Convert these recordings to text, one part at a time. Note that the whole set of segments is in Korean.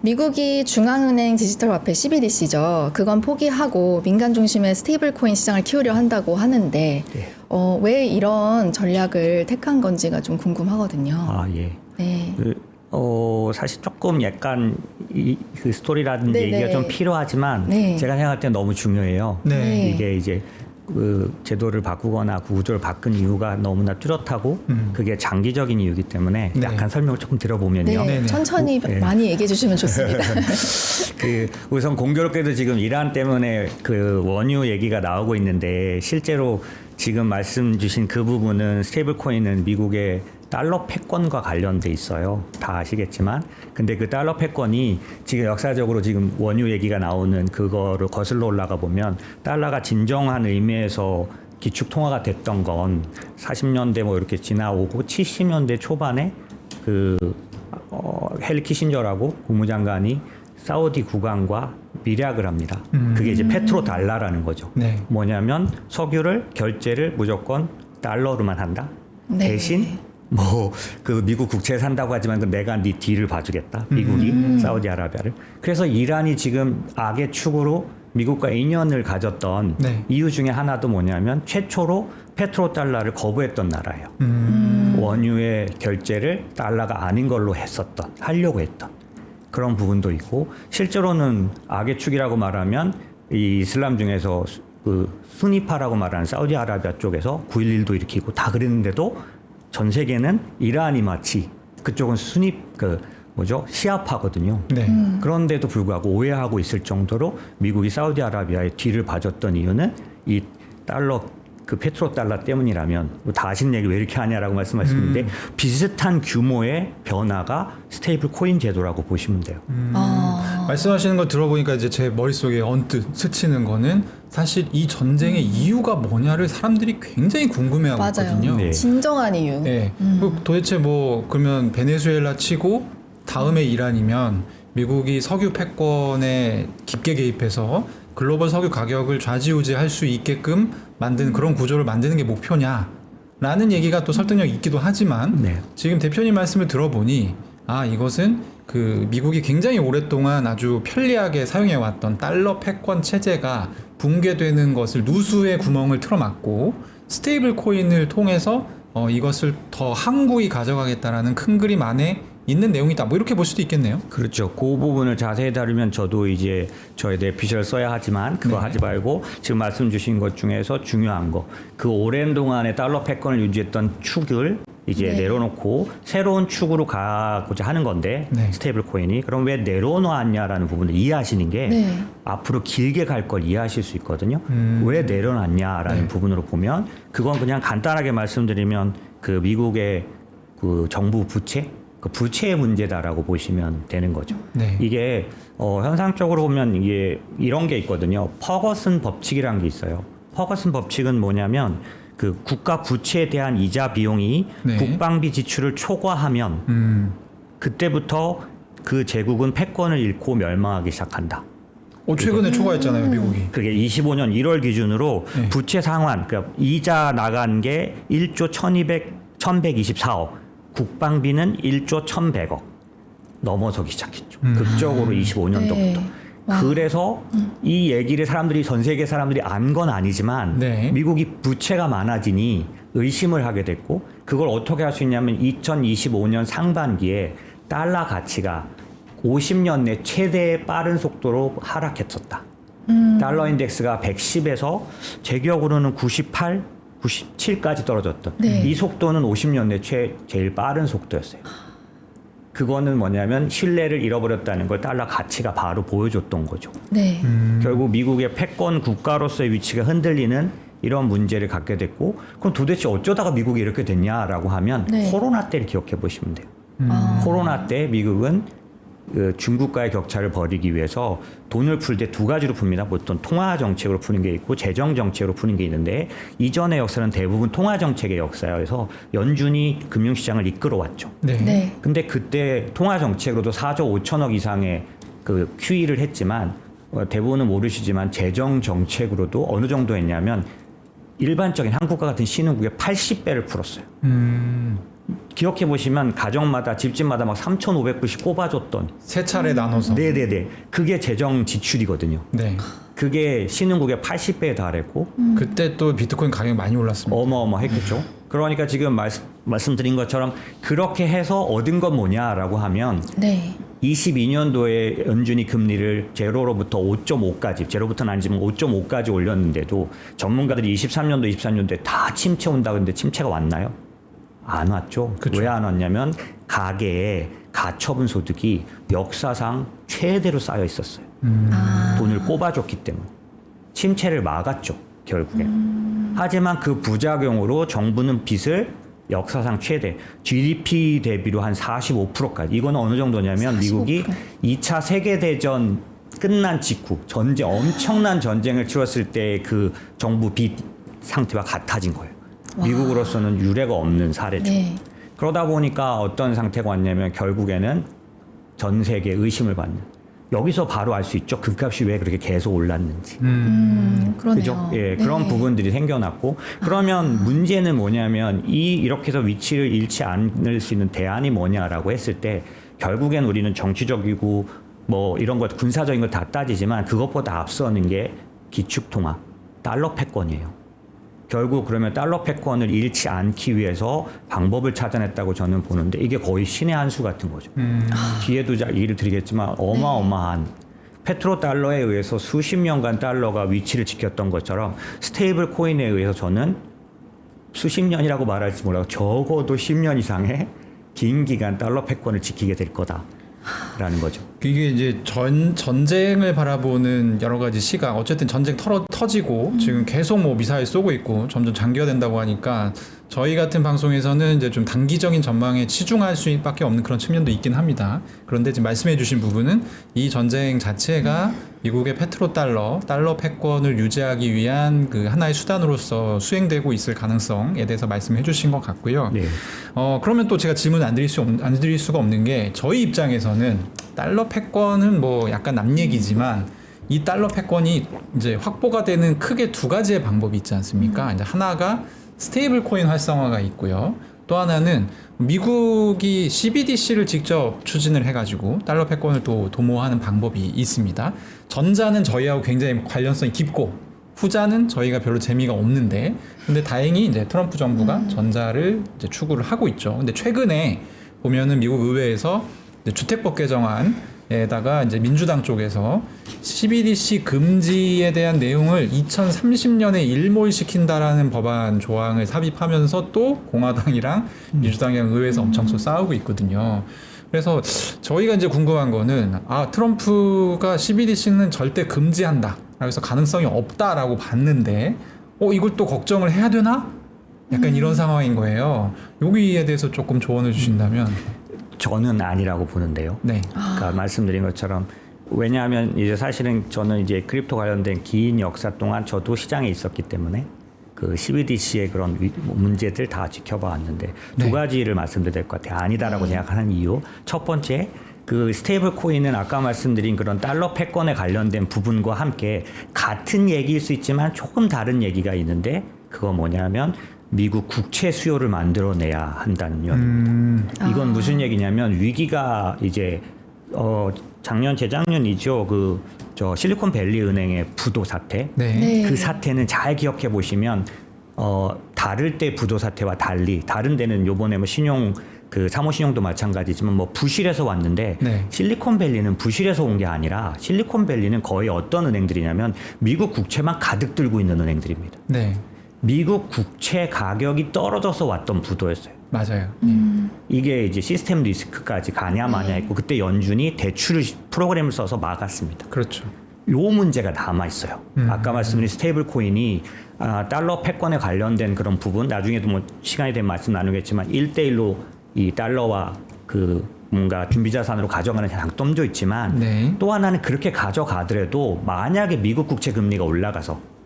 미국이 중앙은행 디지털 화폐 CBDC죠. 그건 포기하고 민간 중심의 스테이블 코인 시장을 키우려 한다고 하는데 예. 왜 이런 전략을 택한 건지가 좀 궁금하거든요. 아, 예. 네. 사실 조금 약간 그 스토리라든지 네네. 얘기가 좀 필요하지만 네. 제가 생각할 때 너무 중요해요. 네. 이게 이제 그 제도를 바꾸거나 구조를 바꾼 이유가 너무나 뚜렷하고 그게 장기적인 이유이기 때문에 네. 약간 설명을 조금 들어보면요. 네. 네네. 천천히 네. 많이 얘기해 주시면 좋습니다. 그 우선 공교롭게도 지금 이란 때문에 그 원유 얘기가 나오고 있는데 실제로 지금 말씀 주신 그 부분은 스테이블 코인은 미국의 달러 패권과 관련돼 있어요. 다 아시겠지만. 근데 그 달러 패권이 지금 역사적으로 지금 원유 얘기가 나오는 그거를 거슬러 올라가 보면 달러가 진정한 의미에서 기축 통화가 됐던 건 40년대 뭐 이렇게 지나오고 70년대 초반에 헨리 키신저라고 국무장관이 사우디 국왕과 밀약을 합니다. 그게 이제 페트로 달러라는 거죠. 네. 뭐냐면 석유를 결제를 무조건 달러로만 한다. 네. 대신 뭐 그 미국 국채 산다고 하지만 그 내가 네 뒤를 봐주겠다. 미국이 사우디아라비아를. 그래서 이란이 지금 악의 축으로 미국과 인연을 가졌던 네. 이유 중에 하나도 뭐냐면 최초로 페트로 달러를 거부했던 나라예요. 원유의 결제를 달러가 아닌 걸로 하려고 했던 그런 부분도 있고 실제로는 악의 축이라고 말하면 이 이슬람 중에서 그 수니파라고 말하는 사우디아라비아 쪽에서 9.11도 일으키고 다 그랬는데도 전 세계는 이란이 마치 그쪽은 시아파거든요. 네. 그런데도 불구하고 오해하고 있을 정도로 미국이 사우디아라비아의 뒤를 봐줬던 이유는 이 달러 그 페트로 달러 때문이라면 다 아시는 얘기 왜 이렇게 하냐라고 말씀하시는데 비슷한 규모의 변화가 스테이블 코인 제도라고 보시면 돼요. 말씀하시는 거 들어보니까 이제 제 머릿속에 언뜻 스치는 거는 사실 이 전쟁의 이유가 뭐냐를 사람들이 굉장히 궁금해하고 맞아요. 있거든요. 네. 진정한 이유. 네. 도대체 뭐 그러면 베네수엘라 치고 다음에 이란이면 미국이 석유 패권에 깊게 개입해서 글로벌 석유 가격을 좌지우지할 수 있게끔 만든 그런 구조를 만드는 게 목표냐? 라는 얘기가 또 설득력이 있기도 하지만 네. 지금 대표님 말씀을 들어보니 이것은 그 미국이 굉장히 오랫동안 아주 편리하게 사용해왔던 달러 패권 체제가 붕괴되는 것을 누수의 구멍을 틀어막고 스테이블 코인을 통해서 이것을 더 항구히 가져가겠다라는 큰 그림 안에 있는 내용이다. 뭐 이렇게 볼 수도 있겠네요. 그렇죠. 그 부분을 자세히 다루면 저도 이제 저에 대해 비주얼 써야 하지만 그거 네. 하지 말고 지금 말씀 주신 것 중에서 중요한 거. 그 오랜 동안에 달러 패권을 유지했던 축을 이제 네. 내려놓고 새로운 축으로 가고자 하는 건데 네. 스테이블 코인이 그럼 왜 내려놓았냐라는 부분을 이해하시는 게 네. 앞으로 길게 갈 걸 이해하실 수 있거든요. 왜 내려놨냐라는 네. 부분으로 보면 그건 그냥 간단하게 말씀드리면 그 미국의 그 정부 부채 그 부채의 문제다라고 보시면 되는 거죠. 네. 이게 현상적으로 보면 이게 이런 게 있거든요. 퍼거슨 법칙이라는 게 있어요. 퍼거슨 법칙은 뭐냐면 그 국가 부채에 대한 이자 비용이 네. 국방비 지출을 초과하면 그때부터 그 제국은 패권을 잃고 멸망하기 시작한다. 최근에 초과했잖아요, 미국이. 그게 25년 1월 기준으로 네. 부채 상환, 그러니까 이자 나간 게 1조 1124억, 국방비는 1조 1100억 넘어서기 시작했죠. 극적으로 25년도부터. 네. 와. 그래서 이 얘기를 전 세계 사람들이 안 건 아니지만 네. 미국이 부채가 많아지니 의심을 하게 됐고 그걸 어떻게 할 수 있냐면 2025년 상반기에 달러 가치가 50년 내 최대의 빠른 속도로 하락했었다. 달러 인덱스가 110에서 제 기억으로는 98, 97까지 떨어졌던 네. 이 속도는 50년 내 제일 빠른 속도였어요. 그거는 뭐냐면 신뢰를 잃어버렸다는 걸 달러 가치가 바로 보여줬던 거죠. 네. 결국 미국의 패권 국가로서의 위치가 흔들리는 이런 문제를 갖게 됐고 그럼 도대체 어쩌다가 미국이 이렇게 됐냐라고 하면 네. 코로나 때를 기억해 보시면 돼요. 아. 코로나 때 미국은 그 중국과의 격차를 벌이기 위해서 돈을 풀 때 두 가지로 풉니다. 보통 통화 정책으로 푸는 게 있고 재정 정책으로 푸는 게 있는데 이전의 역사는 대부분 통화 정책의 역사여서 연준이 금융시장을 이끌어왔죠. 네. 네. 근데 그때 통화 정책으로도 4조 5천억 이상의 그 QE를 했지만 대부분은 모르시지만 재정 정책으로도 어느 정도 했냐면 일반적인 한국과 같은 신흥국의 80배를 풀었어요. 기억해 보시면 가정마다 집집마다 막 3,500불씩 꼽아줬던 세 차례 나눠서. 네네네 그게 재정 지출이거든요. 네. 그게 신흥국의 80배에 달했고 그때 또 비트코인 가격이 많이 올랐습니다. 어마어마했겠죠. 그러니까 지금 말씀드린 것처럼 그렇게 해서 얻은 건 뭐냐라고 하면 네. 22년도에 연준이 금리를 제로로부터 5.5까지 제로부터는 아니지만 5.5까지 올렸는데도 전문가들이 23년도에 다 침체 온다 그랬는데 침체가 왔나요? 안 왔죠. 그쵸. 왜 안 왔냐면 가계에 가처분 소득이 역사상 최대로 쌓여 있었어요. 돈을 꼽아줬기 때문에 침체를 막았죠. 결국에. 하지만 그 부작용으로 정부는 빚을 역사상 최대 GDP 대비로 한 45%까지 이건 어느 정도냐면 45%. 미국이 2차 세계대전 끝난 직후 엄청난 전쟁을 치렀을 때 그 정부 빚 상태와 같아진 거예요. 와. 미국으로서는 유례가 없는 사례죠. 네. 그러다 보니까 어떤 상태가 왔냐면 결국에는 전 세계 의심을 받는 여기서 바로 알 수 있죠. 금값이 왜 그렇게 계속 올랐는지. 그러네요. 그죠? 예, 네. 그런 부분들이 생겨났고 그러면 문제는 뭐냐면 이렇게 해서 위치를 잃지 않을 수 있는 대안이 뭐냐라고 했을 때 결국엔 우리는 정치적이고 뭐 이런 것 군사적인 걸 다 따지지만 그것보다 앞서는 게 기축통화 달러 패권이에요. 결국 그러면 달러 패권을 잃지 않기 위해서 방법을 찾아냈다고 저는 보는데 이게 거의 신의 한 수 같은 거죠. 뒤에도 얘기를 드리겠지만 어마어마한 페트로 달러에 의해서 수십 년간 달러가 위치를 지켰던 것처럼 스테이블 코인에 의해서 저는 수십 년이라고 말할지 몰라도 적어도 10년 이상의 긴 기간 달러 패권을 지키게 될 거다라는 거죠. 이게 이제 전쟁을 바라보는 여러 가지 시각, 어쨌든 전쟁 터지고 지금 계속 뭐 미사일 쏘고 있고 점점 장기화된다고 하니까 저희 같은 방송에서는 이제 좀 단기적인 전망에 치중할 수밖에 없는 그런 측면도 있긴 합니다. 그런데 지금 말씀해주신 부분은 이 전쟁 자체가 미국의 페트로 달러 패권을 유지하기 위한 그 하나의 수단으로서 수행되고 있을 가능성에 대해서 말씀해주신 것 같고요. 네. 그러면 또 제가 질문 안 드릴 수가 없는 게 저희 입장에서는 달러 패권은 뭐 약간 남 얘기지만 이 달러 패권이 이제 확보가 되는 크게 두 가지의 방법이 있지 않습니까? 이제 하나가 스테이블 코인 활성화가 있고요. 또 하나는 미국이 CBDC를 직접 추진을 해가지고 달러 패권을 또 도모하는 방법이 있습니다. 전자는 저희하고 굉장히 관련성이 깊고 후자는 저희가 별로 재미가 없는데 근데 다행히 이제 트럼프 정부가 전자를 이제 추구를 하고 있죠. 근데 최근에 보면은 미국 의회에서 주택법 개정안에다가 이제 민주당 쪽에서 CBDC 금지에 대한 내용을 2030년에 일몰시킨다라는 법안 조항을 삽입하면서 또 공화당이랑 민주당이랑 의회에서 엄청 또 싸우고 있거든요. 그래서 저희가 이제 궁금한 거는 트럼프가 CBDC는 절대 금지한다. 그래서 가능성이 없다라고 봤는데 이걸 또 걱정을 해야 되나? 약간 이런 상황인 거예요. 여기에 대해서 조금 조언을 주신다면. 저는 아니라고 보는데요. 네. 그러니까 말씀드린 것처럼 왜냐하면 이제 사실은 저는 이제 크립토 관련된 긴 역사 동안 저도 시장에 있었기 때문에 그 CBDC의 그런 문제들 다 지켜봐왔는데 네. 두 가지를 말씀드려야 될 것 같아요. 아니다라고 생각하는 이유. 첫 번째, 그 스테이블 코인은 아까 말씀드린 그런 달러 패권에 관련된 부분과 함께 같은 얘기일 수 있지만 조금 다른 얘기가 있는데 그거 뭐냐면 미국 국채 수요를 만들어내야 한다는 이유입니다. 이건 무슨 얘기냐면 위기가 이제 작년 재작년이죠. 저 실리콘밸리 은행의 부도 사태. 네. 네. 그 사태는 잘 기억해 보시면 다를 때 부도 사태와 달리 다른 데는 요번에 뭐 신용 그 사모신용도 마찬가지지만 뭐 부실에서 왔는데 네. 실리콘밸리는 부실에서 온 게 아니라 실리콘밸리는 거의 어떤 은행들이냐면 미국 국채만 가득 들고 있는 은행들입니다. 네. 미국 국채 가격이 떨어져서 왔던 부도였어요. 맞아요. 이게 이제 시스템 리스크까지 가냐 마냐 했고 그때 연준이 대출 프로그램을 써서 막았습니다. 그렇죠. 요 문제가 남아 있어요. 아까 말씀드린 스테이블 코인이 달러 패권에 관련된 그런 부분 나중에도 뭐 시간이 되면 말씀 나누겠지만 1대1로 이 달러와 그 뭔가 준비자산으로 가져가는 장점도 있지만 네. 또 하나는 그렇게 가져가더라도 만약에 미국 국채 금리가 올라가서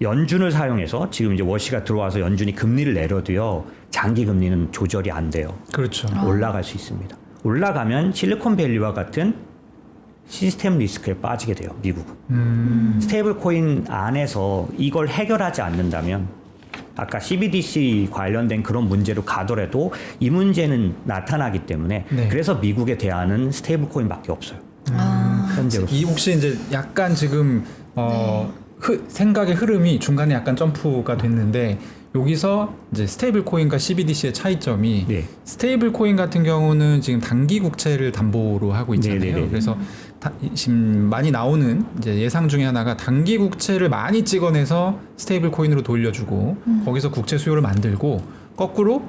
연준을 사용해서 지금 이제 워시가 들어와서 연준이 금리를 내려도요 장기 금리는 조절이 안 돼요. 그렇죠. 올라갈 수 있습니다. 올라가면 실리콘밸리와 같은 시스템 리스크에 빠지게 돼요. 미국은. 스테이블 코인 안에서 이걸 해결하지 않는다면 아까 CBDC 관련된 그런 문제로 가더라도 이 문제는 나타나기 때문에 네. 그래서 미국의 대안은 스테이블 코인밖에 없어요. 현재로서. 이 혹시 이제 약간 지금 생각의 흐름이 중간에 약간 점프가 됐는데 여기서 이제 스테이블 코인과 CBDC의 차이점이 네. 스테이블 코인 같은 경우는 지금 단기 국채를 담보로 하고 있잖아요. 네네네. 그래서 지금 많이 나오는 이제 예상 중에 하나가 단기 국채를 많이 찍어내서 스테이블 코인으로 돌려주고 거기서 국채 수요를 만들고 거꾸로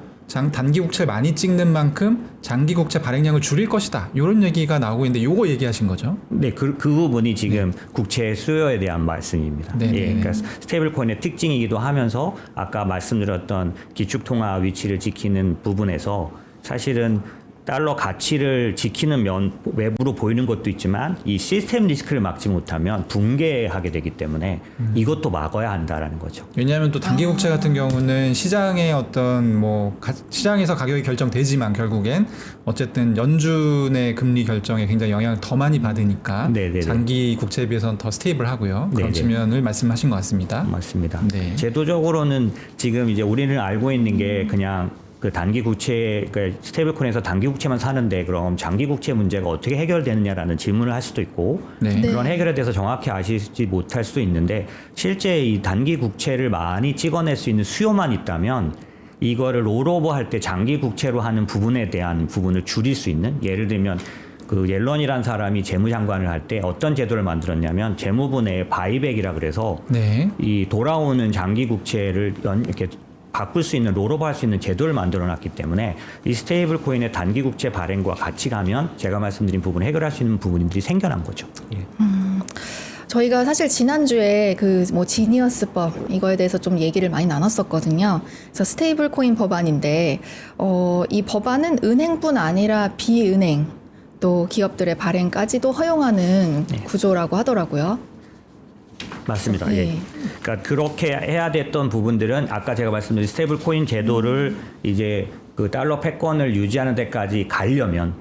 단기 국채를 많이 찍는 만큼 장기 국채 발행량을 줄일 것이다. 이런 얘기가 나오고 있는데 요거 얘기하신 거죠? 네, 그 부분이 지금 국채 수요에 대한 말씀입니다. 네, 예, 네, 그러니까 스테이블 코인의 특징이기도 하면서 아까 말씀드렸던 기축통화 위치를 지키는 부분에서 사실은 달러 가치를 지키는 외부로 보이는 것도 있지만 이 시스템 리스크를 막지 못하면 붕괴하게 되기 때문에 이것도 막아야 한다라는 거죠. 왜냐하면 또 단기 국채 같은 경우는 시장의 어떤 시장에서 가격이 결정되지만 결국엔 어쨌든 연준의 금리 결정에 굉장히 영향을 더 많이 받으니까 네네네. 장기 국채에 비해서는 더 스테이블하고요. 그런 네네. 측면을 말씀하신 것 같습니다. 맞습니다. 네. 제도적으로는 지금 이제 우리는 알고 있는 게 그냥 그 단기 국채, 그러니까 스테이블코인에서 단기 국채만 사는데 그럼 장기 국채 문제가 어떻게 해결되느냐라는 질문을 할 수도 있고 네. 네. 그런 해결에 대해서 정확히 아시지 못할 수도 있는데 실제 이 단기 국채를 많이 찍어낼 수 있는 수요만 있다면 이거를 롤오버 할 때 장기 국채로 하는 부분에 대한 부분을 줄일 수 있는 예를 들면 그 옐런이라는 사람이 재무장관을 할 때 어떤 제도를 만들었냐면 재무부내 바이백이라 그래서 네. 이 돌아오는 장기 국채를 이렇게 바꿀 수 있는 롤오버 할 수 있는 제도를 만들어 놨기 때문에 이 스테이블 코인의 단기 국채 발행과 같이 가면 제가 말씀드린 부분을 해결할 수 있는 부분들이 생겨난 거죠. 예. 저희가 사실 지난주에 그 지니어스법 이거에 대해서 좀 얘기를 많이 나눴었거든요. 그래서 스테이블 코인 법안인데 이 법안은 은행뿐 아니라 비은행 또 기업들의 발행까지도 허용하는 구조라고 하더라고요. 맞습니다. 네. 예. 그러니까 그렇게 해야 됐던 부분들은 아까 제가 말씀드린 스테이블 코인 제도를 이제 그 달러 패권을 유지하는 데까지 가려면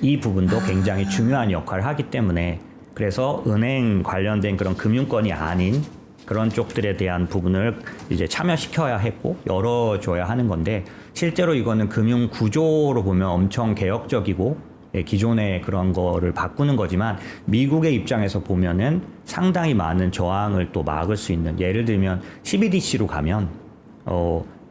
이 부분도 굉장히 중요한 역할을 하기 때문에 그래서 은행 관련된 그런 금융권이 아닌 그런 쪽들에 대한 부분을 이제 참여시켜야 했고 열어줘야 하는 건데 실제로 이거는 금융 구조로 보면 엄청 개혁적이고 기존의 그런 거를 바꾸는 거지만 미국의 입장에서 보면은 상당히 많은 저항을 또 막을 수 있는 예를 들면 CBDC로 가면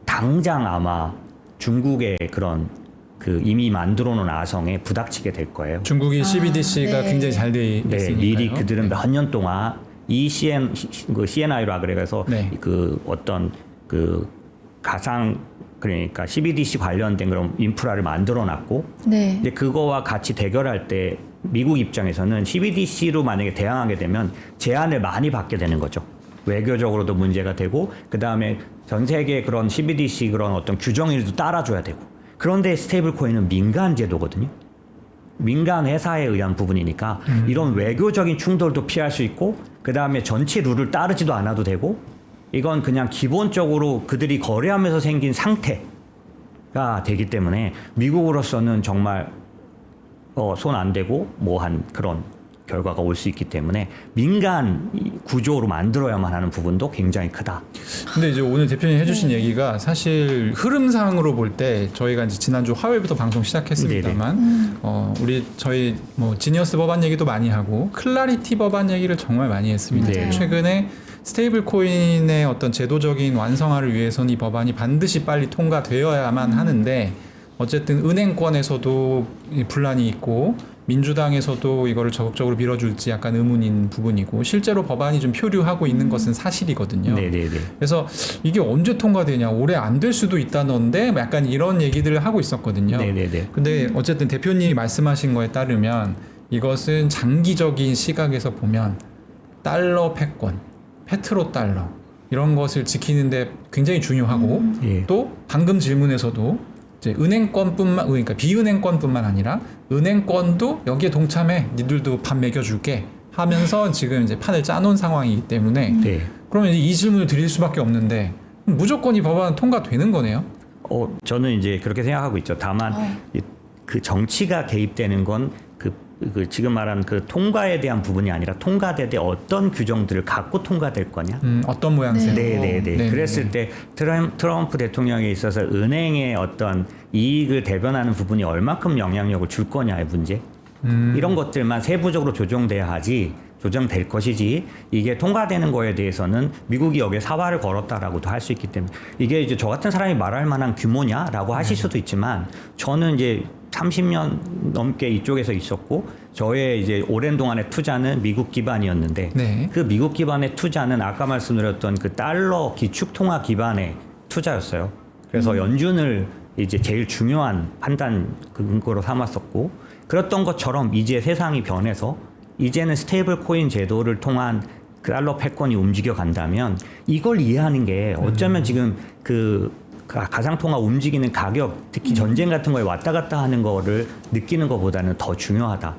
당장 아마 중국의 그런 그 이미 만들어 놓은 아성에 부닥치게 될 거예요. 중국이 CBDC가 네. 굉장히 잘 돼 있으니까요. 네, 미리 그들은 몇 년 동안 이 CNI라 그래서 네. 그 어떤 그 가상 그러니까 CBDC 관련된 그런 인프라를 만들어 놨고 네. 이제 그거와 같이 대결할 때 미국 입장에서는 CBDC로 만약에 대항하게 되면 제한을 많이 받게 되는 거죠. 외교적으로도 문제가 되고 그다음에 전 세계 그런 CBDC 그런 어떤 규정일도 따라줘야 되고 그런데 스테이블 코인은 민간 제도거든요. 민간 회사에 의한 부분이니까 이런 외교적인 충돌도 피할 수 있고 그다음에 전체 룰을 따르지도 않아도 되고 이건 그냥 기본적으로 그들이 거래하면서 생긴 상태가 되기 때문에 미국으로서는 정말 손 안 대고 뭐한 그런 결과가 올 수 있기 때문에 민간 구조로 만들어야만 하는 부분도 굉장히 크다. 근데 이제 오늘 대표님 해주신 얘기가 사실 흐름상으로 볼 때 저희가 이제 지난주 화요일부터 방송 시작했습니다만 저희 지니어스 법안 얘기도 많이 하고 클라리티 법안 얘기를 정말 많이 했습니다. 네. 최근에 스테이블 코인의 어떤 제도적인 완성화를 위해서는 이 법안이 반드시 빨리 통과되어야만 하는데 어쨌든 은행권에서도 분란이 있고 민주당에서도 이거를 적극적으로 밀어줄지 약간 의문인 부분이고 실제로 법안이 좀 표류하고 있는 것은 사실이거든요. 네네네. 그래서 이게 언제 통과되냐 올해 안 될 수도 있다던데 약간 이런 얘기들을 하고 있었거든요. 네네네. 근데 어쨌든 대표님이 말씀하신 거에 따르면 이것은 장기적인 시각에서 보면 달러 패권, 페트로 달러 이런 것을 지키는데 굉장히 중요하고 예. 또 방금 질문에서도 이제 은행권뿐만 그러니까 비은행권뿐만 아니라 은행권도 여기에 동참해 니들도 밥 먹여줄게 하면서 지금 이제 판을 짜놓은 상황이기 때문에 네. 그러면 이 질문을 드릴 수밖에 없는데 무조건 이 법안 통과되는 거네요. 저는 이제 그렇게 생각하고 있죠. 다만 그 정치가 개입되는 건 그 그 지금 말한 그 통과에 대한 부분이 아니라 통과될 때 어떤 규정들을 갖고 통과될 거냐. 어떤 모양새로. 네네네. 그랬을 때 트럼프 대통령에 있어서 은행의 어떤 이익을 대변하는 부분이 얼만큼 영향력을 줄 거냐의 문제. 이런 것들만 세부적으로 조정돼야 하지. 조정될 것이지 이게 통과되는 거에 대해서는 미국이 여기에 사활을 걸었다라고도 할 수 있기 때문에 이게 이제 저 같은 사람이 말할 만한 규모냐라고 하실 수도 있지만 저는 이제 30년 넘게 이쪽에서 있었고 저의 이제 오랜 동안의 투자는 미국 기반이었는데 네. 그 미국 기반의 투자는 아까 말씀드렸던 그 달러 기축 통화 기반의 투자였어요. 그래서 연준을 이제 제일 중요한 판단 근거로 삼았었고 그랬던 것처럼 이제 세상이 변해서 이제는 스테이블 코인 제도를 통한 그 달러 패권이 움직여 간다면 이걸 이해하는 게 어쩌면 지금 그 가상통화 움직이는 가격 특히 전쟁 같은 거에 왔다 갔다 하는 거를 느끼는 것보다는 더 중요하다.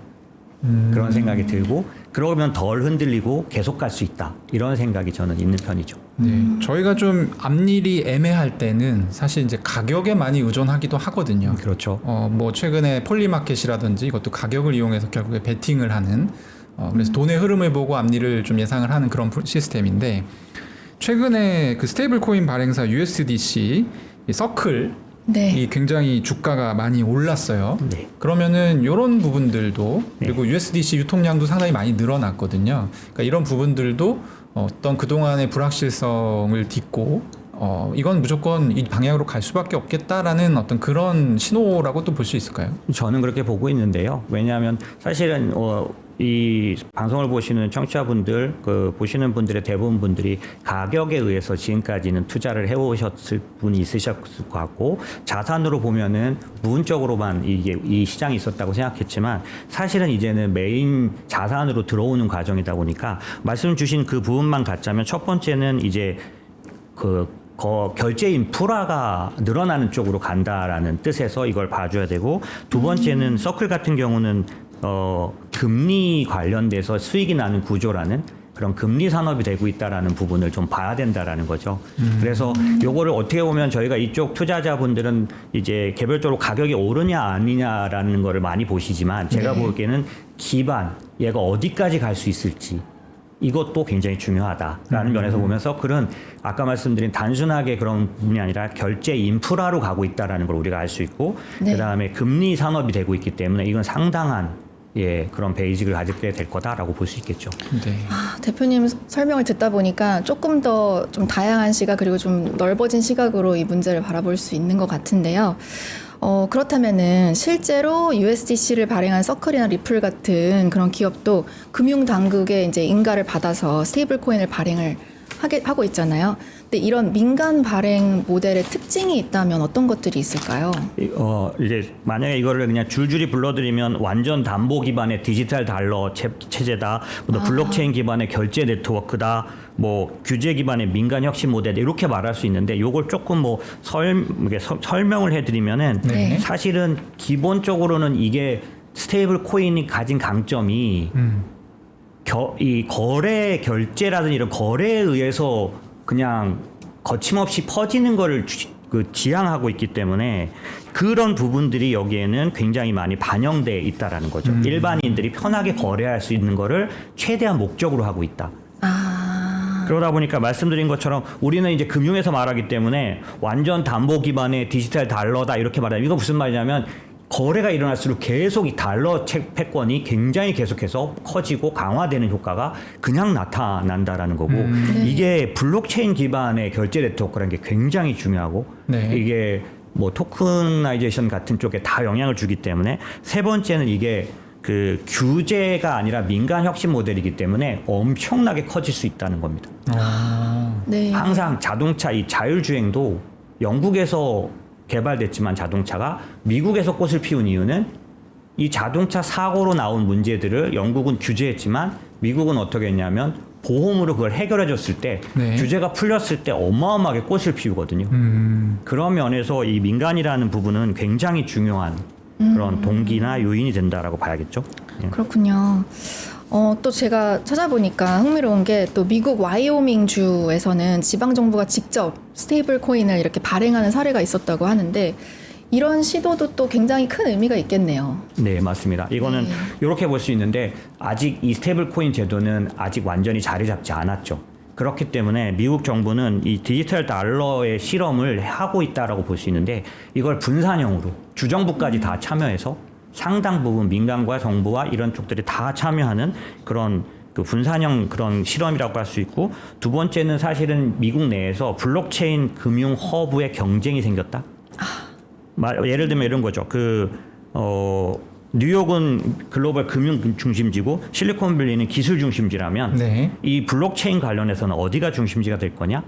그런 생각이 들고 그러면 덜 흔들리고 계속 갈 수 있다. 이런 생각이 저는 있는 편이죠. 네, 저희가 좀 앞일이 애매할 때는 사실 이제 가격에 많이 의존하기도 하거든요. 그렇죠. 뭐 최근에 폴리마켓이라든지 이것도 가격을 이용해서 결국에 베팅을 하는 그래서 돈의 흐름을 보고 앞일을 좀 예상을 하는 그런 시스템인데 최근에 그 스테이블 코인 발행사 USDC 이 서클 네. 이 굉장히 주가가 많이 올랐어요. 네. 그러면은 이런 부분들도 그리고 USDC 유통량도 상당히 많이 늘어났거든요. 그러니까 이런 부분들도 어떤 그동안의 불확실성을 딛고 이건 무조건 이 방향으로 갈 수밖에 없겠다라는 어떤 그런 신호라고 또 볼 수 있을까요? 저는 그렇게 보고 있는데요. 왜냐하면 사실은 이 방송을 보시는 청취자분들, 그 보시는 분들의 대부분 분들이 가격에 의해서 지금까지는 투자를 해오셨을 분이 있으셨을 것 같고 자산으로 보면은 부분적으로만 이게 이 시장이 있었다고 생각했지만 사실은 이제는 메인 자산으로 들어오는 과정이다 보니까 말씀 주신 그 부분만 갖자면 첫 번째는 이제 결제 인프라가 늘어나는 쪽으로 간다라는 뜻에서 이걸 봐줘야 되고 두 번째는 서클 같은 경우는 금리 관련돼서 수익이 나는 구조라는 그런 금리 산업이 되고 있다라는 부분을 좀 봐야 된다라는 거죠. 그래서 요거를 어떻게 보면 저희가 이쪽 투자자분들은 이제 개별적으로 가격이 오르냐 아니냐라는 거를 많이 보시지만 제가 보기에는 기반 얘가 어디까지 갈 수 있을지 이것도 굉장히 중요하다라는 면에서 보면 서클은 아까 말씀드린 단순하게 그런 부분이 아니라 결제 인프라로 가고 있다라는 걸 우리가 알 수 있고 네. 그다음에 금리 산업이 되고 있기 때문에 이건 상당한 그런 베이직을 가지게 될 거다라고 볼 수 있겠죠. 네. 대표님 설명을 듣다 보니까 조금 더 좀 다양한 시각 그리고 좀 넓어진 시각으로 이 문제를 바라볼 수 있는 것 같은데요. 그렇다면은 실제로 USDC를 발행한 서클이나 리플 같은 그런 기업도 금융 당국의 이제 인가를 받아서 스테이블 코인을 발행을 하고 있잖아요. 근데 이런 민간 발행 모델의 특징이 있다면 어떤 것들이 있을까요? 이제 만약에 이거를 그냥 줄줄이 불러드리면 완전 담보 기반의 디지털 달러 체제다, 또 블록체인 기반의 결제 네트워크다, 뭐 규제 기반의 민간 혁신 모델 이렇게 말할 수 있는데 요걸 조금 뭐 설명을 해드리면은 네. 사실은 기본적으로는 이게 스테이블 코인이 가진 강점이 이 거래 결제라든지 이런 거래에 의해서 그냥 거침없이 퍼지는 거를 지향하고 있기 때문에 그런 부분들이 여기에는 굉장히 많이 반영돼 있다라는 거죠. 일반인들이 편하게 거래할 수 있는 거를 최대한 목적으로 하고 있다. 그러다 보니까 말씀드린 것처럼 우리는 이제 금융에서 말하기 때문에 완전 담보 기반의 디지털 달러다 이렇게 말하면 이거 무슨 말이냐면 거래가 일어날수록 계속 이 달러 패권이 굉장히 계속해서 커지고 강화되는 효과가 그냥 나타난다라는 거고 이게 블록체인 기반의 결제 네트워크라는 게 굉장히 중요하고 이게 뭐 토크나이제이션 같은 쪽에 다 영향을 주기 때문에 세 번째는 이게 그 규제가 아니라 민간 혁신 모델이기 때문에 엄청나게 커질 수 있다는 겁니다. 네. 항상 자동차 이 자율주행도 영국에서 개발됐지만 자동차가 미국에서 꽃을 피운 이유는 이 자동차 사고로 나온 문제들을 영국은 규제했지만 미국은 어떻게 했냐면 보험으로 그걸 해결해 줬을 때 규제가 풀렸을 때 어마어마하게 꽃을 피우거든요. 그런 면에서 이 민간이라는 부분은 굉장히 중요한 그런 동기나 요인이 된다라고 봐야겠죠. 그렇군요. 또 제가 찾아보니까 흥미로운 게 또 미국 와이오밍 주에서는 지방 정부가 직접 스테이블 코인을 이렇게 발행하는 사례가 있었다고 하는데 이런 시도도 또 굉장히 큰 의미가 있겠네요. 네, 맞습니다. 이거는 네. 이렇게 볼 수 있는데 아직 이 스테이블 코인 제도는 아직 완전히 자리 잡지 않았죠. 그렇기 때문에 미국 정부는 이 디지털 달러의 실험을 하고 있다라고 볼 수 있는데 이걸 분산형으로 주정부까지 다 참여해서 상당 부분 민간과 정부와 이런 쪽들이 다 참여하는 그런 그 분산형 그런 실험이라고 할 수 있고, 두 번째는 사실은 미국 내에서 블록체인 금융 허브의 경쟁이 생겼다. 예를 들면 이런 거죠. 뉴욕은 글로벌 금융 중심지고 실리콘밸리는 기술 중심지라면 네. 이 블록체인 관련해서는 어디가 중심지가 될 거냐?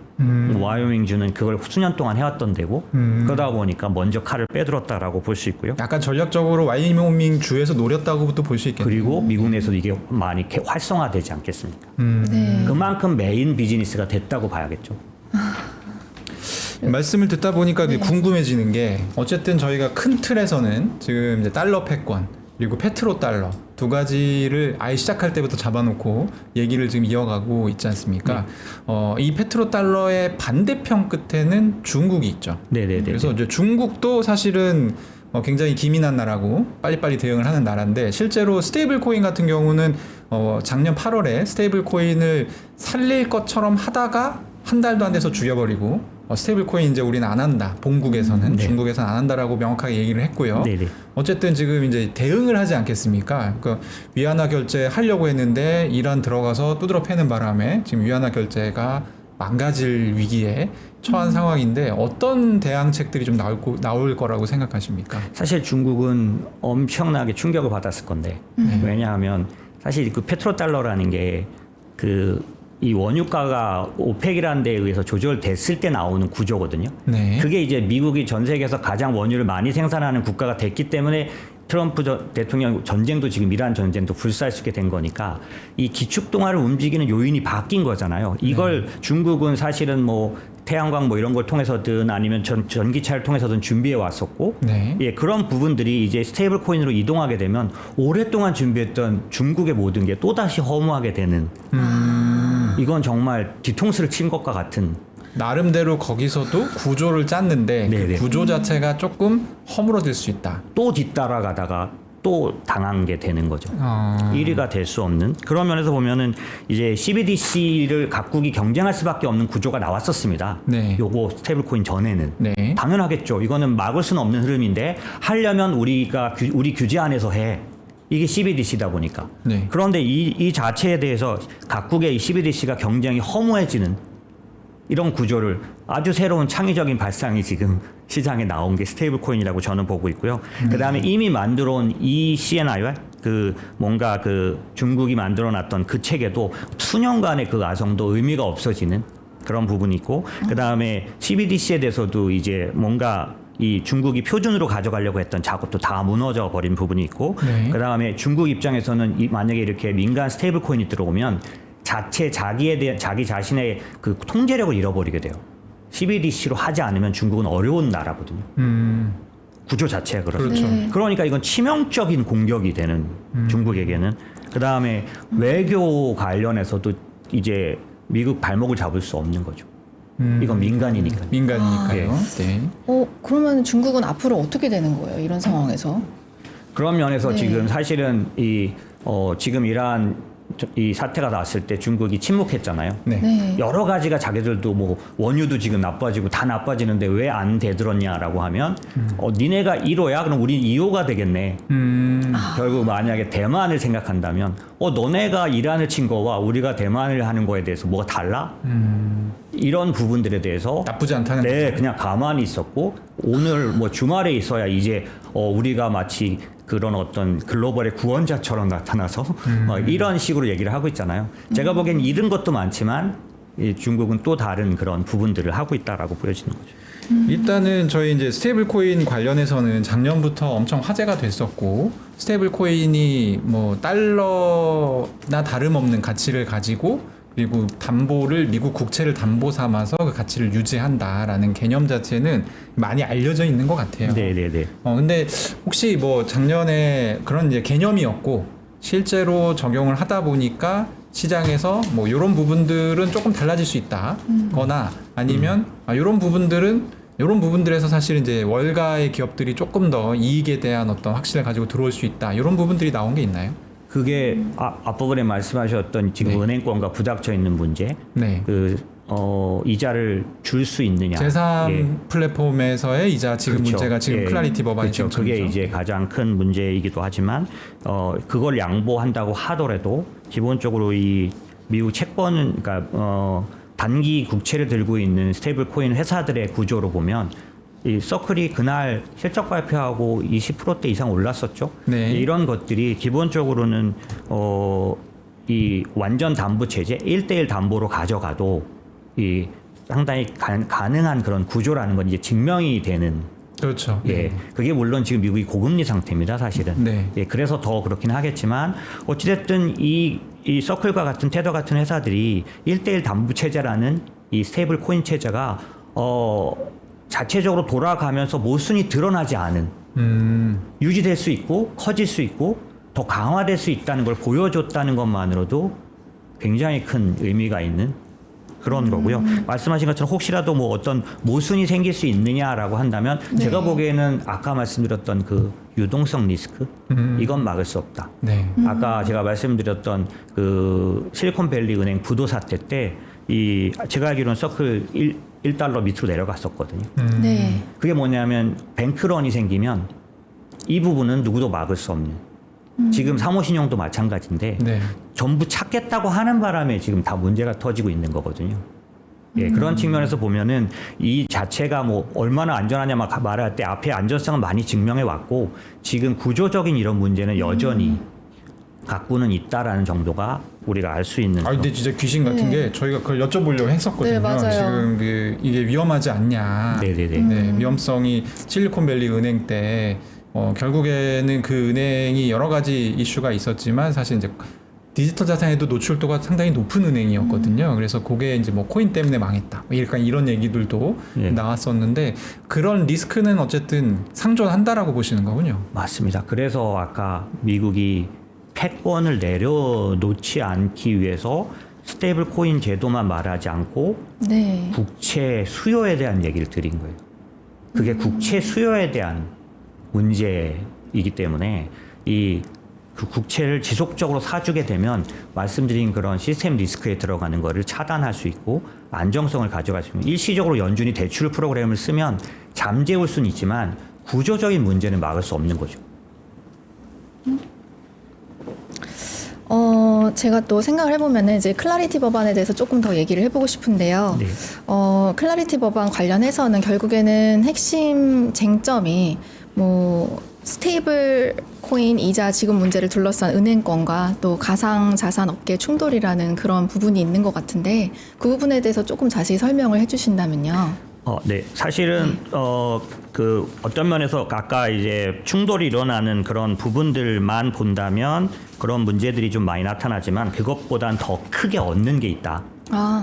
와이오밍주는 그걸 수년 동안 해왔던 데고 그러다 보니까 먼저 칼을 빼들었다라고 볼 수 있고요. 약간 전략적으로 와이오밍 주에서 노렸다고도 볼 수 있겠네요. 그리고 미국 내에서도 이게 많이 이렇게 활성화되지 않겠습니까? 네. 그만큼 메인 비즈니스가 됐다고 봐야겠죠. 말씀을 듣다 보니까 궁금해지는 게, 어쨌든 저희가 큰 틀에서는 지금 이제 달러 패권 그리고 페트로 달러 두 가지를 아예 시작할 때부터 잡아놓고 얘기를 지금 이어가고 있지 않습니까? 이 페트로 달러의 반대편 끝에는 중국이 있죠. 네네네. 그래서 이제 중국도 사실은 굉장히 기민한 나라고 빨리빨리 대응을 하는 나라인데, 실제로 스테이블 코인 같은 경우는 작년 8월에 스테이블 코인을 살릴 것처럼 하다가 한 달도 안 돼서 죽여버리고, 스테이블 코인 이제 우리는 안 한다, 본국에서는. 네. 중국에서는 안 한다라고 명확하게 얘기를 했고요. 네네. 어쨌든 지금 이제 대응을 하지 않겠습니까? 그러니까 위안화 결제 하려고 했는데 이란 들어가서 두드러 패는 바람에 지금 위안화 결제가 망가질 위기에 처한 상황인데, 어떤 대응책들이 좀 나올 거라고 생각하십니까? 사실 중국은 엄청나게 충격을 받았을 건데, 왜냐하면 사실 그 페트로 달러라는 게 이 원유가가 오펙이라는 데에 의해서 조절됐을 때 나오는 구조거든요. 네. 그게 이제 미국이 전 세계에서 가장 원유를 많이 생산하는 국가가 됐기 때문에 트럼프 대통령 전쟁도 지금 이란 전쟁도 불사할 수 있게 된 거니까 이 기축동화를 움직이는 요인이 바뀐 거잖아요. 이걸 중국은 사실은 뭐 태양광 뭐 이런 걸 통해서든 아니면 전기차를 통해서든 준비해 왔었고, 네. 예, 그런 부분들이 이제 스테이블 코인으로 이동하게 되면 오랫동안 준비했던 중국의 모든 게 또다시 허무하게 되는, 이건 정말 뒤통수를 친 것과 같은. 나름대로 거기서도 구조를 짰는데 네네. 그 구조 자체가 조금 허물어질 수 있다. 또 뒤따라가다가 또 당한 게 되는 거죠. 1위가 될 수 없는 그런 면에서 보면은 이제 CBDC를 각국이 경쟁할 수밖에 없는 구조가 나왔었습니다. 네. 요거 스테이블 코인 전에는 네. 당연하겠죠. 이거는 막을 수는 없는 흐름인데 하려면 우리 규제 안에서 해. 이게 CBDC다 보니까. 네. 그런데 이 자체에 대해서 각국의 이 CBDC가 경쟁이 허무해지는 이런 구조를, 아주 새로운 창의적인 발상이 지금 시장에 나온 게 스테이블 코인이라고 저는 보고 있고요. 그다음에 이미 만들어 온 이 CNI와 뭔가 중국이 만들어 놨던 그 체계도 수년간의 그 아성도 의미가 없어지는 그런 부분이 있고, 그다음에 CBDC에 대해서도 이제 뭔가 이 중국이 표준으로 가져가려고 했던 작업도 다 무너져 버린 부분이 있고, 네. 그다음에 중국 입장에서는 만약에 이렇게 민간 스테이블 코인이 들어오면 자기 자신의 그 통제력을 잃어버리게 돼요. CBDC로 하지 않으면 중국은 어려운 나라거든요. 구조 자체가 그렇죠. 그렇죠. 네. 그러니까 이건 치명적인 공격이 되는 중국에게는. 그 다음에 외교 관련해서도 이제 미국 발목을 잡을 수 없는 거죠. 이건 민간이니까. 민간이니까요. 네. 그러면 중국은 앞으로 어떻게 되는 거예요? 이런 상황에서? 그런 면에서 네. 지금 사실은 지금 이러한 이 사태가 나왔을 때 중국이 침묵했잖아요. 네. 네. 여러 가지가 자기들도 뭐 원유도 지금 나빠지고 다 나빠지는데 왜 안 되들었냐라고 하면 니네가 1호야? 그럼 우리 2호가 되겠네. 결국 만약에 대만을 생각한다면 너네가 이란을 친 거와 우리가 대만을 하는 거에 대해서 뭐가 달라? 이런 부분들에 대해서 나쁘지 않다는 네, 거죠. 그냥 가만히 있었고, 오늘 뭐 주말에 있어야 이제 우리가 마치 그런 어떤 글로벌의 구원자처럼 나타나서 이런 식으로 얘기를 하고 있잖아요. 제가 보기엔 잃은 것도 많지만 이 중국은 또 다른 그런 부분들을 하고 있다라고 보여지는 거죠. 일단은 저희 이제 스테이블 코인 관련해서는 작년부터 엄청 화제가 됐었고, 스테이블 코인이 뭐 달러나 다름없는 가치를 가지고, 그리고 담보를 미국 국채를 담보 삼아서 그 가치를 유지한다라는 개념 자체는 많이 알려져 있는 것 같아요. 네네네. 근데 혹시 뭐 작년에 그런 이제 개념이었고 실제로 적용을 하다 보니까 시장에서 뭐 이런 부분들은 조금 달라질 수 있다거나 아니면 이런 부분들은 이런 부분들에서 사실 이제 월가의 기업들이 조금 더 이익에 대한 어떤 확신을 가지고 들어올 수 있다. 이런 부분들이 나온 게 있나요? 그게 앞부분에 말씀하셨던 지금 네. 은행권과 부닥쳐 있는 문제, 네. 이자를 줄 수 있느냐. 제3 예. 플랫폼에서의 이자 지급 그렇죠. 문제가 지금 예. 클라리티 법안이 그렇죠. 지금 그게 중이죠. 이제 가장 큰 문제이기도 하지만 그걸 양보한다고 하더라도 기본적으로 이 미국 채권, 그러니까 단기 국채를 들고 있는 스테이블 코인 회사들의 구조로 보면 이 서클이 그날 실적 발표하고 20%대 이상 올랐었죠. 네. 이런 것들이 기본적으로는 이 완전 담보 체제 1대1 담보로 가져가도 이 상당히 가능한 그런 구조라는 건 이제 증명이 되는. 그렇죠. 예, 그게 물론 지금 미국이 고금리 상태입니다, 사실은. 네. 예, 그래서 더 그렇긴 하겠지만 어찌됐든 이 서클과 같은 테더 같은 회사들이 1대1 담보 체제라는 이 스테이블 코인 체제가 자체적으로 돌아가면서 모순이 드러나지 않은 유지될 수 있고 커질 수 있고 더 강화될 수 있다는 걸 보여줬다는 것만으로도 굉장히 큰 의미가 있는 그런 거고요. 말씀하신 것처럼 혹시라도 뭐 어떤 모순이 생길 수 있느냐라고 한다면 네. 제가 보기에는 아까 말씀드렸던 그 유동성 리스크 이건 막을 수 없다. 네. 아까 제가 말씀드렸던 그 실리콘밸리 은행 부도 사태 때 이 제가 알기로는 서클 1달러 밑으로 내려갔었거든요. 네. 그게 뭐냐면 뱅크런이 생기면 이 부분은 누구도 막을 수 없는. 지금 사모신용도 마찬가지인데 네. 전부 찾겠다고 하는 바람에 지금 다 문제가 터지고 있는 거거든요. 예, 그런 측면에서 보면은 이 자체가 뭐 얼마나 안전하냐 막 말할 때 앞에 안전성은 많이 증명해 왔고 지금 구조적인 이런 문제는 여전히 갖고는 있다라는 정도가 우리가 알 수 있는. 아 근데 진짜 귀신 같은 네. 게 저희가 그걸 여쭤보려고 했었거든요. 네, 맞아요. 지금 이게 위험하지 않냐. 네네네. 네, 위험성이 실리콘밸리 은행 때 결국에는 그 은행이 여러 가지 이슈가 있었지만 사실 이제 디지털 자산에도 노출도가 상당히 높은 은행이었거든요. 그래서 그게 이제 뭐 코인 때문에 망했다. 약간 이런 얘기들도 예. 나왔었는데 그런 리스크는 어쨌든 상존한다라고 보시는 거군요. 맞습니다. 그래서 아까 미국이 패권을 내려놓지 않기 위해서 스테이블 코인 제도만 말하지 않고 네. 국채 수요에 대한 얘기를 드린 거예요. 그게 국채 수요에 대한 문제이기 때문에 그 국채를 지속적으로 사주게 되면 말씀드린 그런 시스템 리스크에 들어가는 거를 차단할 수 있고 안정성을 가져갈 수 있는 일시적으로 연준이 대출 프로그램을 쓰면 잠재울 수는 있지만 구조적인 문제는 막을 수 없는 거죠. 제가 또 생각을 해보면은 이제 클라리티 법안에 대해서 조금 더 얘기를 해보고 싶은데요. 네. 클라리티 법안 관련해서는 결국에는 핵심 쟁점이 뭐 스테이블 코인 이자 지급 문제를 둘러싼 은행권과 또 가상 자산 업계 충돌이라는 그런 부분이 있는 것 같은데 그 부분에 대해서 조금 자세히 설명을 해주신다면요. 네. 사실은 그 어떤 면에서 아까 이제 충돌이 일어나는 그런 부분들만 본다면 그런 문제들이 좀 많이 나타나지만 그것보단 더 크게 얻는 게 있다.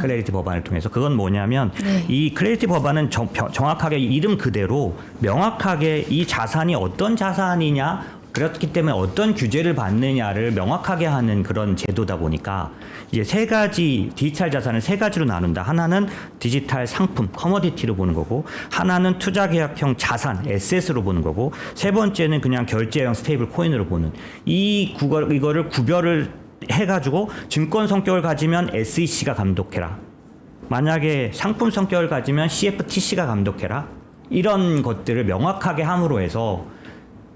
클래리티 법안을 통해서 그건 뭐냐면 네. 이 클래리티 법안은 정확하게 이름 그대로 명확하게 이 자산이 어떤 자산이냐 그렇기 때문에 어떤 규제를 받느냐를 명확하게 하는 그런 제도다 보니까 이제 세 가지 디지털 자산을 세 가지로 나눈다. 하나는 디지털 상품 커머디티로 보는 거고 하나는 투자 계약형 자산 에셋으로 보는 거고 세 번째는 그냥 결제형 스테이블 코인으로 보는 이거를 구별을 해가지고 증권 성격을 가지면 SEC가 감독해라. 만약에 상품 성격을 가지면 CFTC가 감독해라. 이런 것들을 명확하게 함으로 해서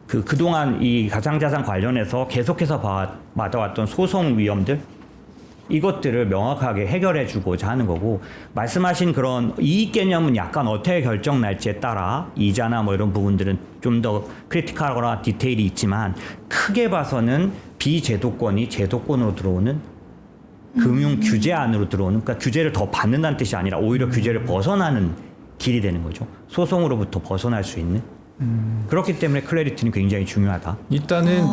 그동안 이 가상자산 관련해서 계속해서 받아왔던 소송 위험들 이것들을 명확하게 해결해 주고자 하는 거고 말씀하신 그런 이익 개념은 약간 어떻게 결정 날지에 따라 이자나 뭐 이런 부분들은 좀 더 크리티컬하거나 디테일이 있지만 크게 봐서는 비제도권이 제도권으로 들어오는 금융 규제 안으로 들어오는 그러니까 규제를 더 받는다는 뜻이 아니라 오히려 규제를 벗어나는 길이 되는 거죠. 소송으로부터 벗어날 수 있는 그렇기 때문에 클래리티는 굉장히 중요하다. 일단은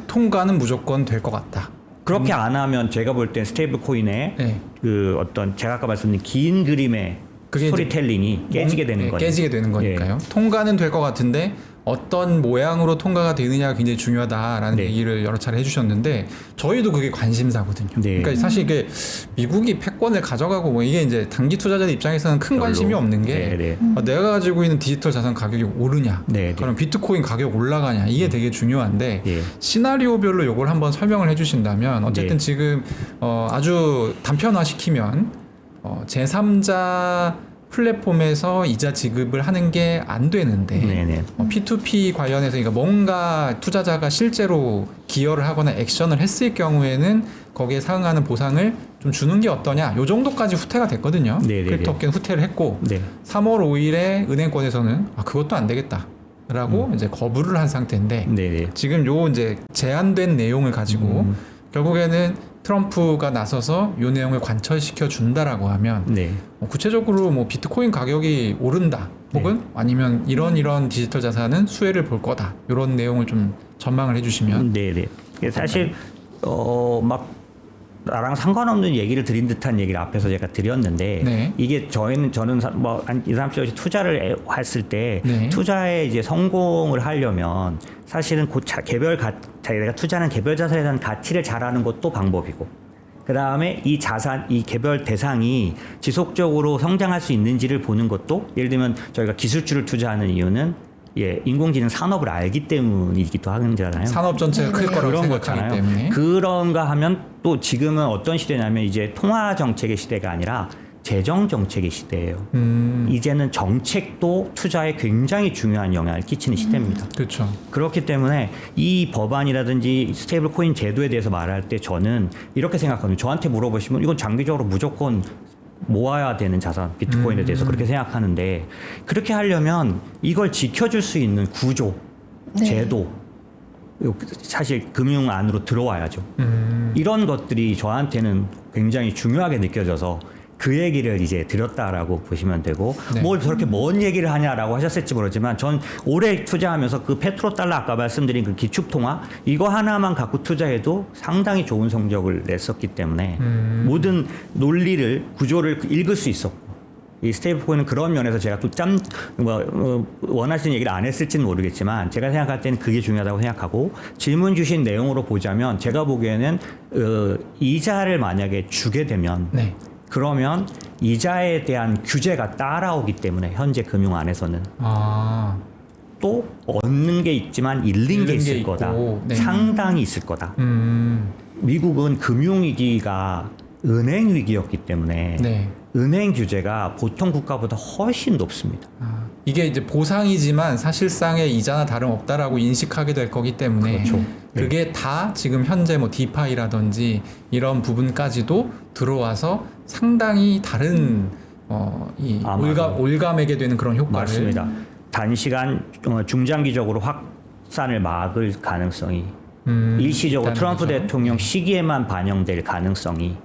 통과는 무조건 될 것 같다. 그렇게 안 하면 제가 볼 땐 스테이블 코인의 네. 그 어떤 제가 아까 말씀드린 긴 그림의 그게 스토리텔링이 깨지게 되는 거예요. 깨지게 되는 거니까요. 통과는 될 것 같은데 어떤 모양으로 통과가 되느냐가 굉장히 중요하다라는 네. 얘기를 여러 차례 해주셨는데 저희도 그게 관심사거든요. 네. 그러니까 사실 이게 미국이 패권을 가져가고 뭐 이게 이제 단기 투자자들 입장에서는 큰 별로. 관심이 없는 게 네. 내가 가지고 있는 디지털 자산 가격이 오르냐, 네. 그럼 비트코인 가격 올라가냐 이게 되게 중요한데 예. 시나리오별로 요걸 한번 설명을 해주신다면 어쨌든 네. 지금 아주 단편화시키면 제3자 플랫폼에서 이자 지급을 하는 게 안 되는데 네네. P2P 관련해서 그러니까 뭔가 투자자가 실제로 기여를 하거나 액션을 했을 경우에는 거기에 상응하는 보상을 좀 주는 게 어떠냐 요 정도까지 후퇴가 됐거든요. 네네네. 크립토업계는 후퇴를 했고 네. 3월 5일에 은행권에서는 그것도 안 되겠다라고 이제 거부를 한 상태인데 네네. 지금 요 이제 제한된 내용을 가지고 결국에는 트럼프가 나서서 요 내용을 관철시켜 준다라고 하면 네. 구체적으로 뭐 비트코인 가격이 오른다 혹은 아니면 이런 디지털 자산은 수혜를 볼 거다 이런 내용을 좀 전망을 해주시면 네네. 사실 막 나랑 상관없는 얘기를 드린 듯한 얘기를 앞에서 제가 드렸는데 네. 이게 저는 뭐한 2, 30년 투자를 했을 때 네. 투자에 이제 성공을 하려면 사실은 내가 투자하는 개별 자산에 대한 가치를 잘하는 것도 방법이고 그 다음에 이 자산, 이 개별 대상이 지속적으로 성장할 수 있는지를 보는 것도 예를 들면 저희가 기술주를 투자하는 이유는 인공지능 산업을 알기 때문이기도 하잖아요. 산업 전체가 클 거라고 그런 생각하기 거잖아요. 때문에 그런가 하면 또 지금은 어떤 시대냐면 이제 통화 정책의 시대가 아니라 재정 정책의 시대예요. 이제는 정책도 투자에 굉장히 중요한 영향을 끼치는 시대입니다. 그렇죠. 그렇기 때문에 이 법안이라든지 스테이블 코인 제도에 대해서 말할 때 저는 이렇게 생각합니다. 저한테 물어보시면 이건 장기적으로 무조건 모아야 되는 자산, 비트코인에 대해서 그렇게 생각하는데 그렇게 하려면 이걸 지켜줄 수 있는 구조, 네. 제도, 사실 금융 안으로 들어와야죠. 이런 것들이 저한테는 굉장히 중요하게 느껴져서 그 얘기를 이제 드렸다라고 보시면 되고 네. 뭘 저렇게 먼 얘기를 하냐라고 하셨을지 모르지만 전 올해 투자하면서 그 페트로달러 아까 말씀드린 그 기축통화 이거 하나만 갖고 투자해도 상당히 좋은 성적을 냈었기 때문에 모든 논리를 구조를 읽을 수 있었고 이 스테이블 코인은 그런 면에서 제가 또 원하시는 얘기를 안 했을지는 모르겠지만 제가 생각할 때는 그게 중요하다고 생각하고 질문 주신 내용으로 보자면 제가 보기에는 이자를 만약에 주게 되면 네. 그러면 이자에 대한 규제가 따라오기 때문에 현재 금융 안에서는 또 얻는 게 있지만 잃는 게 있을 있고, 거다. 네. 상당히 있을 거다. 미국은 금융위기가 은행 위기였기 때문에 네. 은행 규제가 보통 국가보다 훨씬 높습니다. 이게 이제 보상이지만 사실상의 이자나 다름없다라고 인식하게 될 거기 때문에 그렇죠. 그게 다 지금 현재 뭐 디파이라든지 이런 부분까지도 들어와서 상당히 다른 이 올감하게 되는 그런 효과를 맞습니다. 단시간 중장기적으로 확산을 막을 가능성이 일시적으로 있다는 트럼프 거죠. 대통령 시기에만 반영될 가능성이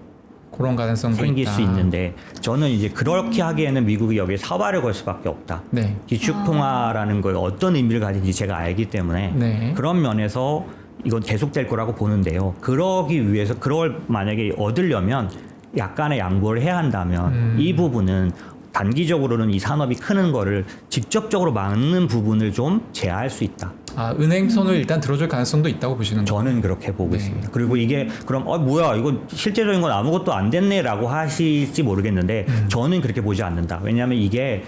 그런 가능성도 생길 있다. 수 있는데 저는 이제 그렇게 하기에는 미국이 여기에 사활을 걸 수밖에 없다. 네. 기축통화라는 걸 어떤 의미를 가진지 제가 알기 때문에 네. 그런 면에서 이건 계속될 거라고 보는데요. 그러기 위해서 그걸 만약에 얻으려면 약간의 양보를 해야 한다면 이 부분은 단기적으로는 이 산업이 크는 거를 직접적으로 막는 부분을 좀 제어할 수 있다. 은행 손을 일단 들어줄 가능성도 있다고 보시는 거죠? 저는 그렇게 보고 네. 있습니다. 그리고 이게 그럼 뭐야 이거 실제적인 건 아무것도 안 됐네라고 하실지 모르겠는데 저는 그렇게 보지 않는다. 왜냐하면 이게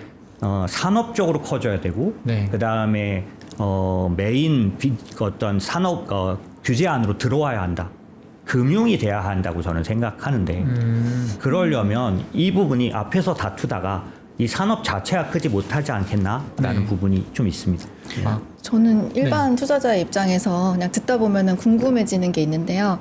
산업적으로 커져야 되고 네. 그 다음에 메인 어떤 산업 규제 안으로 들어와야 한다. 금융이 돼야 한다고 저는 생각하는데 그러려면 이 부분이 앞에서 다투다가 이 산업 자체가 크지 못하지 않겠나라는 네. 부분이 좀 있습니다. 저는 일반 투자자의 입장에서 그냥 듣다 보면은 궁금해지는 게 있는데요.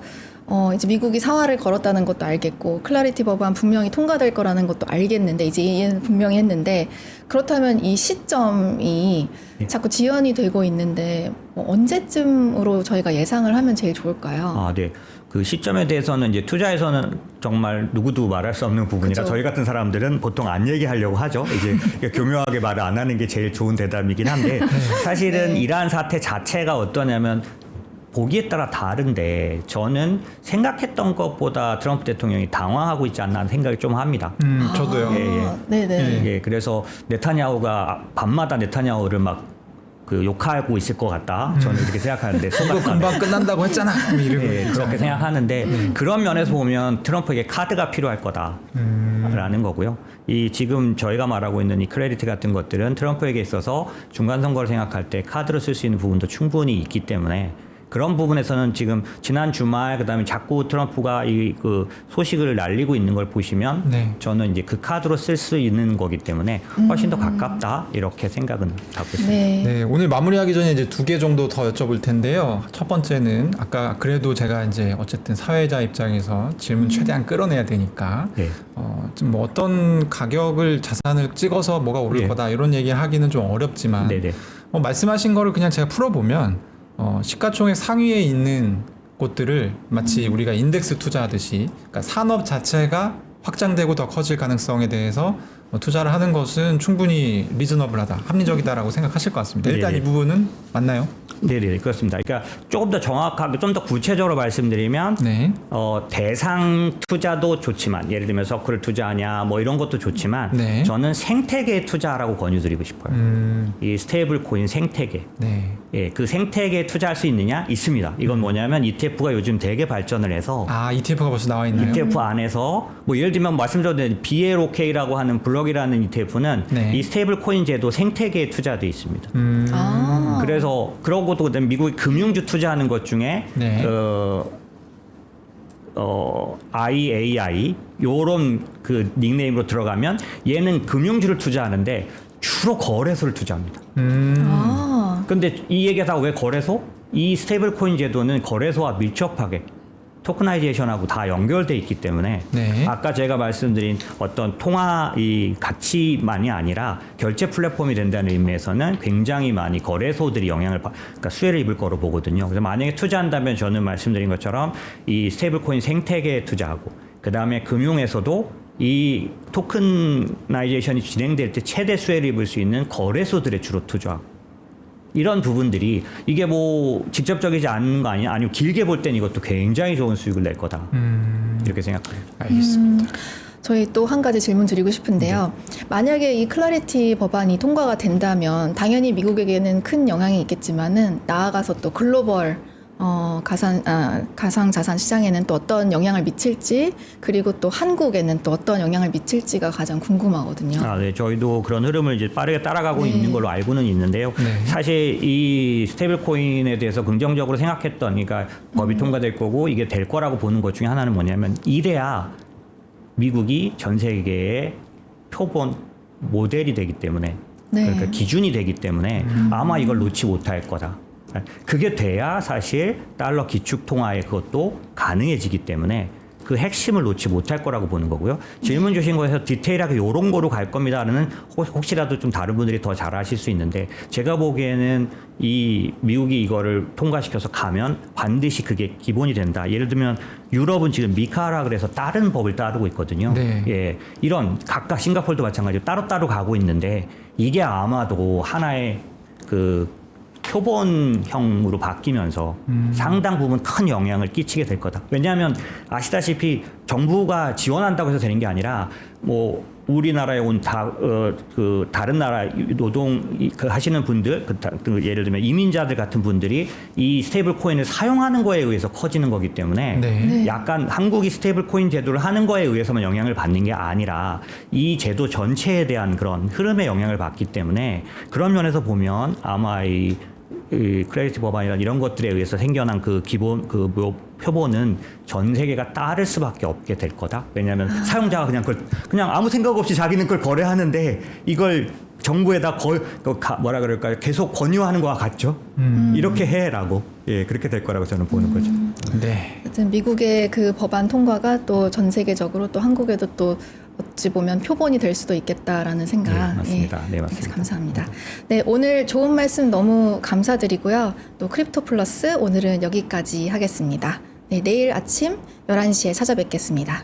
이제 미국이 사활을 걸었다는 것도 알겠고 클래리티 법안 분명히 통과될 거라는 것도 알겠는데 이제 이해는 분명히 했는데 그렇다면 이 시점이 자꾸 지연이 되고 있는데 언제쯤으로 저희가 예상을 하면 제일 좋을까요? 네. 그 시점에 대해서는 이제 투자에서는 정말 누구도 말할 수 없는 부분이라 그쵸. 저희 같은 사람들은 보통 안 얘기하려고 하죠. 이제 교묘하게 말을 안 하는 게 제일 좋은 대답이긴 한데 사실은 네. 이러한 사태 자체가 어떠냐면 보기에 따라 다른데 저는 생각했던 것보다 트럼프 대통령이 당황하고 있지 않나 하는 생각이 좀 합니다. 저도요. 예. 네네. 예, 그래서 네타냐후가 밤마다 네타냐후를 막 그 욕하고 있을 것 같다. 저는 이렇게 생각하는데 이거 금방 끝난다고 했잖아. 뭐 이러고 네, 그렇게 생각하는데 그런 면에서 보면 트럼프에게 카드가 필요할 거다라는 거고요. 이 지금 저희가 말하고 있는 이 크레디트 같은 것들은 트럼프에게 있어서 중간 선거를 생각할 때 카드로 쓸 수 있는 부분도 충분히 있기 때문에 그런 부분에서는 지금 지난 주말 그다음에 자꾸 트럼프가 이 그 소식을 날리고 있는 걸 보시면 네. 저는 이제 그 카드로 쓸 수 있는 거기 때문에 훨씬 더 가깝다 이렇게 생각은 하고 있습니다. 네. 네, 오늘 마무리하기 전에 이제 2개 정도 더 여쭤볼 텐데요. 첫 번째는 아까 그래도 제가 이제 어쨌든 사회자 입장에서 질문 최대한 끌어내야 되니까 네. 좀 뭐 어떤 가격을 자산을 찍어서 뭐가 오를 네. 거다 이런 얘기 하기는 좀 어렵지만 네네. 말씀하신 거를 그냥 제가 풀어보면 시가총액 상위에 있는 곳들을 마치 우리가 인덱스 투자하듯이 그러니까 산업 자체가 확장되고 더 커질 가능성에 대해서 투자를 하는 것은 충분히 리즈너블하다, 합리적이다라고 생각하실 것 같습니다. 일단 네네. 이 부분은 맞나요? 네네 그렇습니다. 그러니까 조금 더 정확하게 좀 더 구체적으로 말씀드리면 네. 대상 투자도 좋지만 예를 들면 서클을 투자하냐 뭐 이런 것도 좋지만 네. 저는 생태계 투자라고 권유드리고 싶어요. 이 스테이블 코인 생태계. 네. 예, 그 생태계에 투자할 수 있느냐? 있습니다. 이건 뭐냐면 ETF가 요즘 되게 발전을 해서 ETF가 벌써 나와 있나요? ETF 안에서 뭐 예를 들면 말씀드린 BLOK라고 하는 블럭이라는 ETF는 네. 이 스테이블 코인 제도 생태계에 투자돼 있습니다. 아. 그래서 그러고도 그다음에 미국의 금융주 투자하는 것 중에 네. IAI 요런 그 닉네임으로 들어가면 얘는 금융주를 투자하는데 주로 거래소를 투자합니다. 아. 근데 이 얘기가 왜 거래소? 이 스테이블 코인 제도는 거래소와 밀접하게 토크나이제이션하고 다 연결돼 있기 때문에 네. 아까 제가 말씀드린 어떤 통화 이 가치만이 아니라 결제 플랫폼이 된다는 의미에서는 굉장히 많이 거래소들이 그러니까 수혜를 입을 거로 보거든요. 그래서 만약에 투자한다면 저는 말씀드린 것처럼 이 스테이블 코인 생태계에 투자하고 그 다음에 금융에서도 이 토크나이제이션이 진행될 때 최대 수혜를 입을 수 있는 거래소들에 주로 투자하고 이런 부분들이 이게 뭐 직접적이지 않은 거 아니냐 아니면 길게 볼 땐 이것도 굉장히 좋은 수익을 낼 거다 이렇게 생각합니다. 알겠습니다. 저희 또 한 가지 질문 드리고 싶은데요. 만약에 이 클래리티 법안이 통과가 된다면 당연히 미국에게는 큰 영향이 있겠지만은 나아가서 또 글로벌 가상자산 시장에는 또 어떤 영향을 미칠지 그리고 또 한국에는 또 어떤 영향을 미칠지가 가장 궁금하거든요. 네, 저희도 그런 흐름을 이제 빠르게 따라가고 네. 있는 걸로 알고는 있는데요. 네. 사실 이 스테이블 코인에 대해서 긍정적으로 생각했던, 그러니까 법이 통과될 거고 이게 될 거라고 보는 것 중에 하나는 뭐냐면 이래야 미국이 전 세계의 표본 모델이 되기 때문에 네. 그러니까 기준이 되기 때문에 아마 이걸 놓지 못할 거다. 그게 돼야 사실 달러 기축 통화의 그것도 가능해지기 때문에 그 핵심을 놓지 못할 거라고 보는 거고요. 질문 주신 거에서 디테일하게 요런 거로 갈 겁니다는 혹시라도 좀 다른 분들이 더 잘 아실 수 있는데 제가 보기에는 이 미국이 이거를 통과시켜서 가면 반드시 그게 기본이 된다. 예를 들면 유럽은 지금 미카라 그래서 다른 법을 따르고 있거든요. 네. 예, 이런 각각 싱가포르도 마찬가지로 따로따로 가고 있는데 이게 아마도 하나의 그 표본형으로 바뀌면서 상당 부분 큰 영향을 끼치게 될 거다. 왜냐하면 아시다시피 정부가 지원한다고 해서 되는 게 아니라 뭐 우리나라에 온 그 다른 나라 노동 하시는 분들, 예를 들면 이민자들 같은 분들이 이 스테이블 코인을 사용하는 거에 의해서 커지는 거기 때문에 네. 네. 약간 한국이 스테이블 코인 제도를 하는 거에 의해서만 영향을 받는 게 아니라 이 제도 전체에 대한 그런 흐름에 영향을 받기 때문에 그런 면에서 보면 아마 이 크레디트 법안이나 이런 것들에 의해서 생겨난 그 기본 표본은 전 세계가 따를 수밖에 없게 될 거다. 왜냐하면 사용자가 그냥 아무 생각 없이 자기는 그걸 거래하는데 이걸 정부에다 뭐라 그럴까요? 계속 권유하는 거와 같죠. 이렇게 해라고 그렇게 될 거라고 저는 보는 거죠. 네. 하여튼 미국의 그 법안 통과가 또 전 세계적으로 또 한국에도 또 어찌 보면 표본이 될 수도 있겠다라는 생각. 네, 맞습니다. 네, 맞습니다. 그래서 감사합니다. 네, 오늘 좋은 말씀 너무 감사드리고요. 또 크립토 플러스 오늘은 여기까지 하겠습니다. 네, 내일 아침 11시에 찾아뵙겠습니다.